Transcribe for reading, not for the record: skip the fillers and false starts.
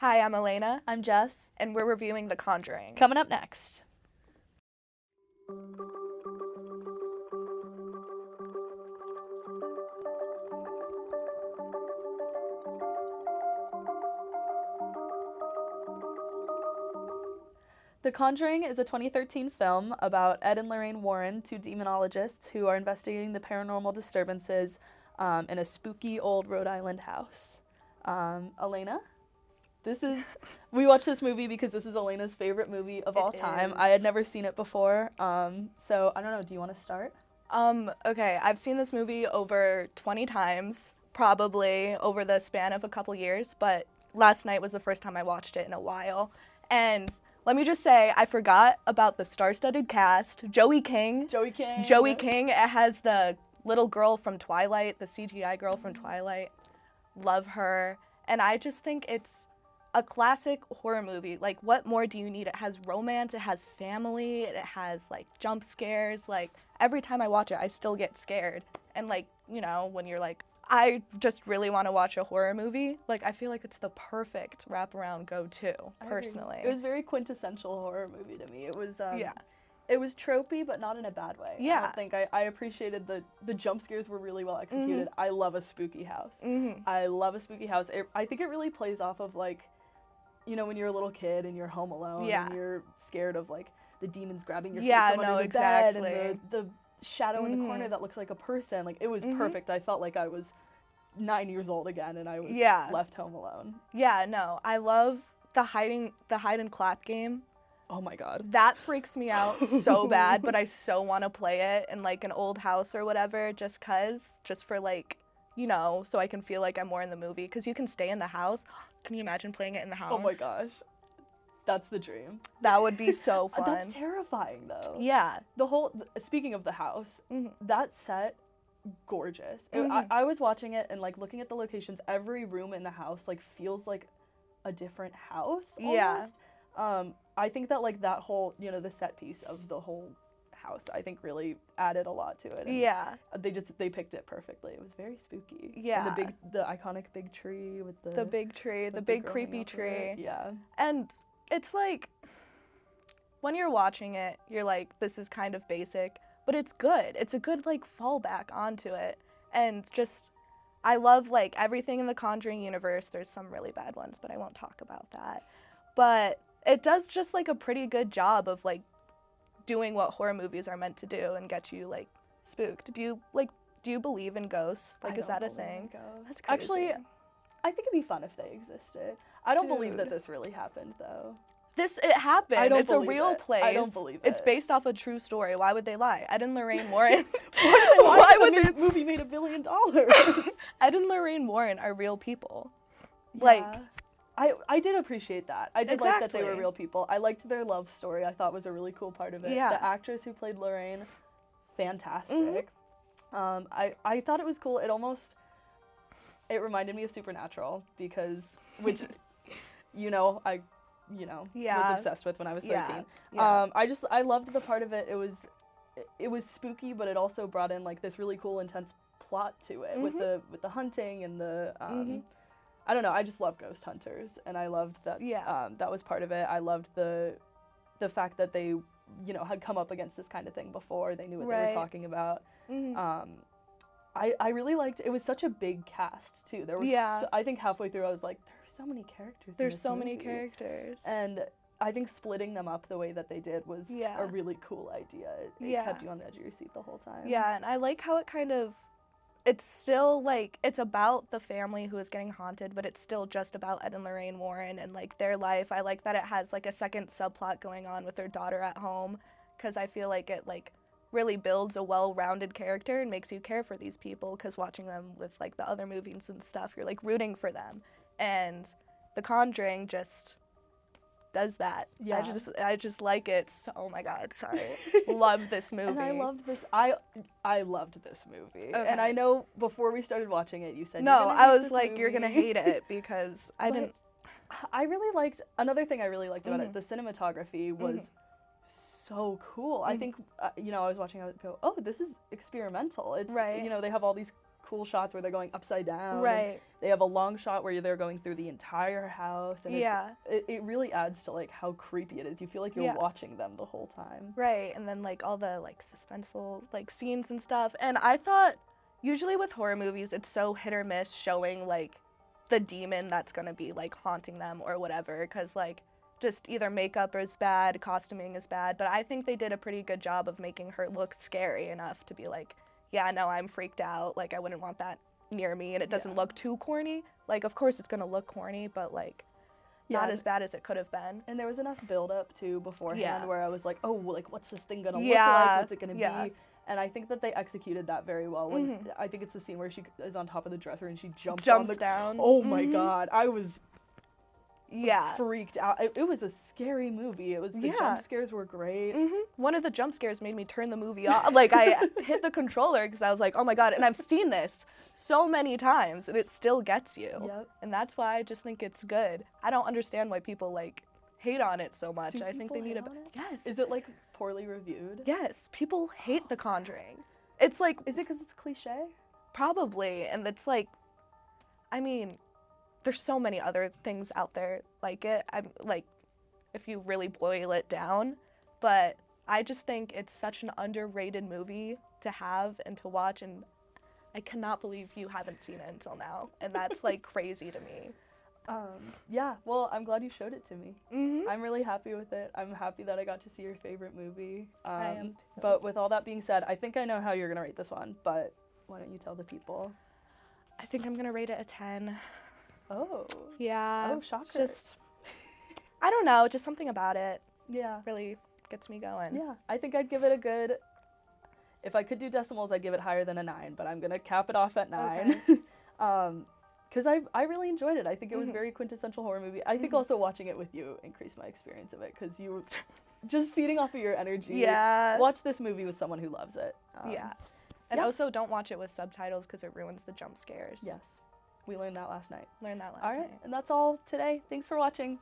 Hi, I'm Alayna, I'm Jess. and we're reviewing The Conjuring. Coming up next. The Conjuring is a 2013 film about Ed and Lorraine Warren, two demonologists who are investigating the paranormal disturbances in a spooky old Rhode Island house. Alayna? We watched this movie because this is Elena's favorite movie of all time. I had never seen it before, so I don't know, do you want to start? Okay, I've seen this movie over 20 times, probably over the span of a couple years, but last night was the first time I watched it in a while. And let me just say, I forgot about the star-studded cast. Joey King. It has the little girl from Twilight, the CGI girl from Twilight. Love her. And I just think it's a classic horror movie. Like, what more do you need? It has romance, it has family, it has, like, jump scares. Like, every time I watch it, I still get scared. And, like, you know, when you're like, I just really want to watch a horror movie, like, I feel like it's the perfect wraparound go-to, personally. It was very quintessential horror movie to me. It was, It was tropey, but not in a bad way. Yeah. I don't think I appreciated the jump scares were really well executed. I love a spooky house. I love a spooky house. I think it really plays off of, like, you know, when you're a little kid and you're home alone and you're scared of, like, the demons grabbing your feet from under the bed and the shadow in the corner that looks like a person. Like, it was perfect. I felt like I was 9 years old again and I was left home alone. Yeah, no, I love the hide and clap game. Oh my god. That freaks me out so bad, but I so want to play it in, like, an old house or whatever, just for, like, you know, so I can feel like I'm more in the movie, because you can stay in the house. Can you imagine playing it in the house? Oh my gosh. That's the dream. That would be so fun. That's terrifying, though. Yeah. Speaking of the house, that set, gorgeous. I was watching it and, like, looking at the locations, every room in the house, like, feels like a different house almost. Yeah. I think that, like, that whole, you know, the set piece of the whole house, I think really added a lot to it. And they picked it perfectly. It was very spooky. Yeah. And the iconic big tree with the big tree, the big creepy tree. Yeah. And it's like, when you're watching it, you're like, this is kind of basic, but it's good. It's a good, like, fallback onto it. And just, I love, like, everything in the Conjuring universe. There's some really bad ones, but I won't talk about that. But it does just, like, a pretty good job of, like, doing what horror movies are meant to do and get you, like, spooked. Do you believe in ghosts? Like, is that a thing? That's crazy. Actually, I think it'd be fun if they existed. I don't believe that this really happened, though. It happened. It's a real place. I don't believe it. It's based off a true story. Why would they lie? Ed and Lorraine Warren. Why would the movie made $1 billion? Ed and Lorraine Warren are real people. Yeah. Like, I did appreciate that. I did like that they were real people. I liked their love story. I thought was a really cool part of it. Yeah. The actress who played Lorraine, fantastic. I thought it was cool. It reminded me of Supernatural because, which, I was obsessed with when I was 13. Yeah. I loved the part of it. It was spooky, but it also brought in, like, this really cool, intense plot to it with the hunting and the I don't know, I just love ghost hunters, and I loved that that was part of it. I loved the fact that they, you know, had come up against this kind of thing before. They knew what they were talking about. I really liked, it was such a big cast, too. There was I think halfway through I was like, there's so many characters in this movie. Many characters. And I think splitting them up the way that they did was a really cool idea. It kept you on the edge of your seat the whole time. Yeah, and I like how it kind of, it's still, like, it's about the family who is getting haunted, but it's still just about Ed and Lorraine Warren and, like, their life. I like that it has, like, a second subplot going on with their daughter at home, because I feel like it, like, really builds a well-rounded character and makes you care for these people, because watching them with, like, the other movies and stuff, you're, like, rooting for them. And The Conjuring just does that. Yeah. I just like it. So, oh my god, sorry. Love this movie. And I loved this. I loved this movie. Okay. And I know before we started watching it, you said no. I was like, you're gonna hate it because I didn't. I really liked, another thing I really liked about it. The cinematography was so cool. I think I was watching. I would go, oh, this is experimental. It's you know, they have all these cool shots where they're going upside down. and Right. They have a long shot where they're going through the entire house, and Yeah. it really adds to like how creepy it is. You feel like you're Yeah. watching them the whole time. Right, and then like all the like suspenseful like scenes and stuff. And I thought usually with horror movies it's so hit or miss showing like the demon that's gonna be like haunting them or whatever, because like just either makeup is bad, costuming is bad. But I think they did a pretty good job of making her look scary enough to be like, yeah, no, I'm freaked out. Like I wouldn't want that near me, and it doesn't Yeah. look too corny. Like of course it's gonna look corny, but like not Yeah. as bad as it could have been. And there was enough build up too beforehand Yeah. where I was like, oh, like what's this thing gonna look Yeah, like? What's it gonna yeah. be? And I think that they executed that very well. When Mhm. I think it's the scene where she is on top of the dresser and she jumps Jumps on the. down. Oh my Mhm. god, I was Yeah. freaked out. It was a scary movie. It was the Yeah. jump scares were great. One of the jump scares made me turn the movie off. Like I hit the controller because I was like, oh my god. And I've seen this so many times, and it still gets you. Yep. And that's why I just think it's good. I don't understand why people like hate on it so much. Do I think people they need hate a on it? yes. Is it like poorly reviewed? Yes, people hate The Conjuring. It's like Is it because it's cliche? probably, and it's like, I mean, there's so many other things out there like it. I'm like, if you really boil it down, but I just think it's such an underrated movie to have and to watch, and I cannot believe you haven't seen it until now, and that's like crazy to me. Yeah. Well, I'm glad you showed it to me. Mm-hmm. I'm really happy with it. I'm happy that I got to see your favorite movie. I am too. But with all that being said, I think I know how you're gonna rate this one. But why don't you tell the people? I think I'm gonna rate it a 10. Oh. Yeah. Oh, shocker. Just, I don't know, just something about it Yeah. really gets me going. Yeah. I think I'd give it a good. If I could do decimals, I'd give it higher than a 9. But I'm gonna cap it off at 9. Because I really enjoyed it. I think it was a very quintessential horror movie. I think also watching it with you increased my experience of it because you were just feeding off of your energy. Yeah. Watch this movie with someone who loves it. Yeah. And yeah. also don't watch it with subtitles because it ruins the jump scares. Yes. We learned that last night. Learn that last All right. night. And that's all today. Thanks for watching.